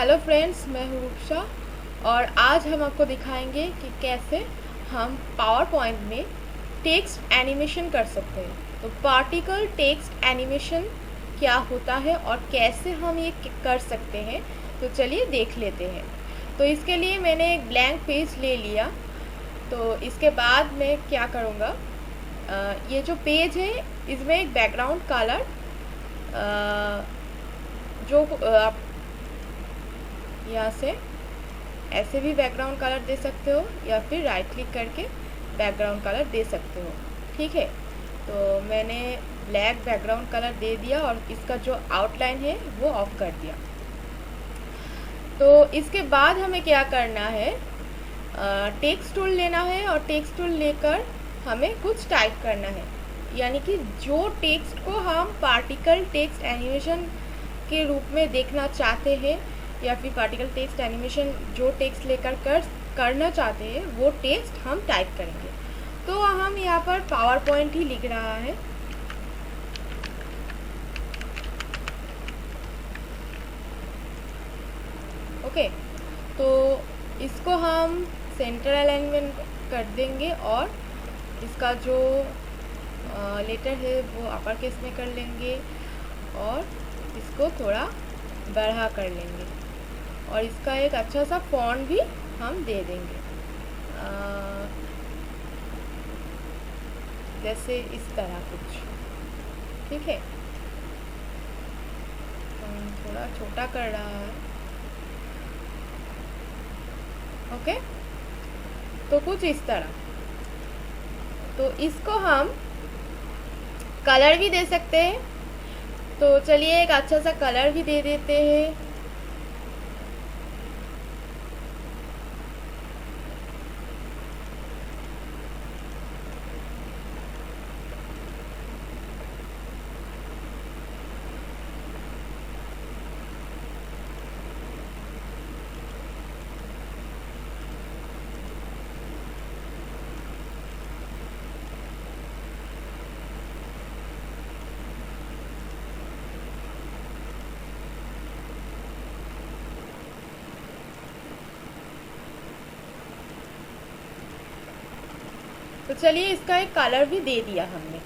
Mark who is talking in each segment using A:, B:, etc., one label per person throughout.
A: Hello friends, मैं हूँ रूपशा और आज हम आपको दिखाएंगे कि कैसे हम पावर पॉइंट में टेक्स्ट एनिमेशन कर सकते हैं। तो पार्टिकल टेक्स्ट एनिमेशन क्या होता है और कैसे हम ये कर सकते हैं, तो चलिए देख लेते हैं। तो इसके लिए मैंने एक ब्लैंक पेज ले लिया। तो इसके बाद मैं क्या करूँगा, ये जो पेज है इसमें एक बैकग्राउंड कलर जो आप यहाँ से ऐसे भी बैकग्राउंड कलर दे सकते हो या फिर राइट क्लिक करके बैकग्राउंड कलर दे सकते हो। ठीक है, तो मैंने ब्लैक बैकग्राउंड कलर दे दिया और इसका जो आउटलाइन है वो ऑफ कर दिया। तो इसके बाद हमें क्या करना है, टेक्स्ट टूल लेना है और टेक्स्ट टूल लेकर हमें कुछ टाइप करना है। यानी कि जो टेक्स्ट को हम पार्टिकल टेक्स्ट एनिमेशन के रूप में देखना चाहते हैं या फिर पार्टिकल टेक्स्ट एनिमेशन जो टेक्स्ट लेकर करना चाहते हैं वो टेक्स्ट हम टाइप करेंगे। तो हम यहाँ पर पावर पॉइंट ही लिख रहा है। ओके, तो इसको हम सेंटर अलाइनमेंट कर देंगे और इसका जो लेटर है वो अपर केस में कर लेंगे और इसको थोड़ा बढ़ा कर लेंगे और इसका एक अच्छा सा फॉन्ट भी हम दे देंगे, जैसे इस तरह कुछ। ठीक है, थोड़ा छोटा कर रहा है। ओके, तो कुछ इस तरह। तो इसको हम कलर भी दे सकते हैं। तो चलिए एक अच्छा सा कलर भी दे देते हैं। तो चलिए इसका एक कलर भी दे दिया हमने।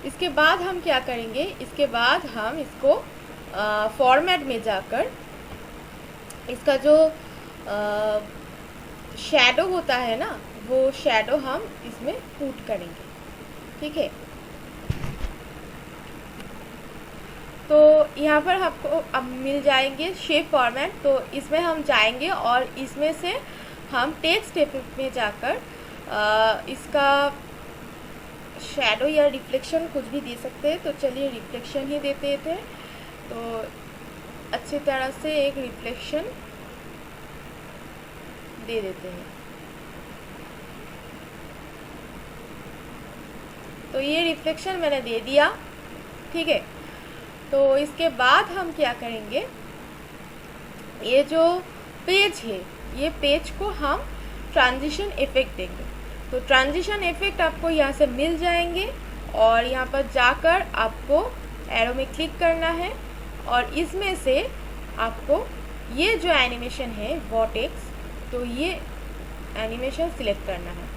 A: इसके बाद हम क्या करेंगे, इसके बाद हम इसको फॉर्मेट में जाकर इसका जो शैडो होता है ना, वो शैडो हम इसमें पुट करेंगे। ठीक है, तो यहाँ पर आपको अब मिल जाएंगे शेप फॉर्मेट। तो इसमें हम जाएंगे और इसमें से हम टेक्स्ट इफेक्ट में जाकर इसका शैडो या रिफ्लेक्शन कुछ भी दे सकते हैं। तो चलिए रिफ्लेक्शन ही देते थे। तो अच्छी तरह से एक रिफ्लेक्शन दे देते हैं। तो ये रिफ्लेक्शन मैंने दे दिया। ठीक है, तो इसके बाद हम क्या करेंगे, ये जो पेज है ये पेज को हम ट्रांजिशन इफेक्ट देंगे। तो ट्रांजिशन इफेक्ट आपको यहाँ से मिल जाएंगे और यहाँ पर जाकर आपको एरो में क्लिक करना है और इसमें से आपको ये जो एनिमेशन है वर्टेक्स, तो ये एनिमेशन सिलेक्ट करना है।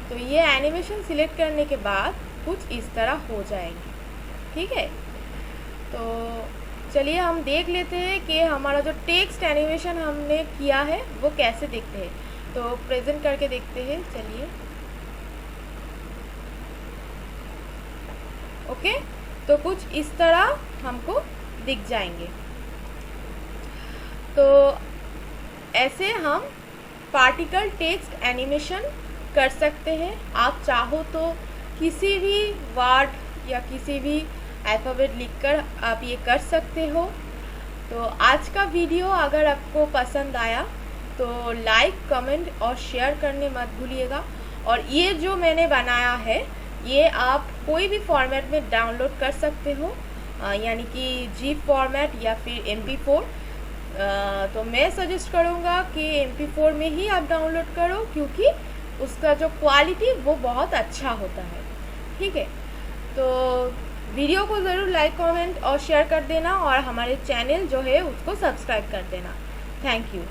A: तो ये एनिमेशन सिलेक्ट करने के बाद कुछ इस तरह हो जाएंगे। ठीक है, तो चलिए हम देख लेते हैं कि हमारा जो टेक्स्ट एनिमेशन हमने किया है वो कैसे दिखते हैं। तो प्रेजेंट करके देखते हैं। चलिए, ओके, तो कुछ इस तरह हमको दिख जाएंगे। तो ऐसे हम पार्टिकल टेक्स्ट एनिमेशन कर सकते हैं। आप चाहो तो किसी भी वर्ड या किसी भी अल्फ़ाबेट लिखकर आप ये कर सकते हो। तो आज का वीडियो अगर आपको पसंद आया तो लाइक, कमेंट और शेयर करने मत भूलिएगा। और ये जो मैंने बनाया है ये आप कोई भी फॉर्मेट में डाउनलोड कर सकते हो, यानी कि जीप फॉर्मेट या फिर MP4। तो मैं सजेस्ट करूँगा कि MP4 में ही आप डाउनलोड करो, क्योंकि उसका जो क्वालिटी वो बहुत अच्छा होता है। ठीक है, तो वीडियो को ज़रूर लाइक, कमेंट और शेयर कर देना और हमारे चैनल जो है उसको सब्सक्राइब कर देना। Thank you.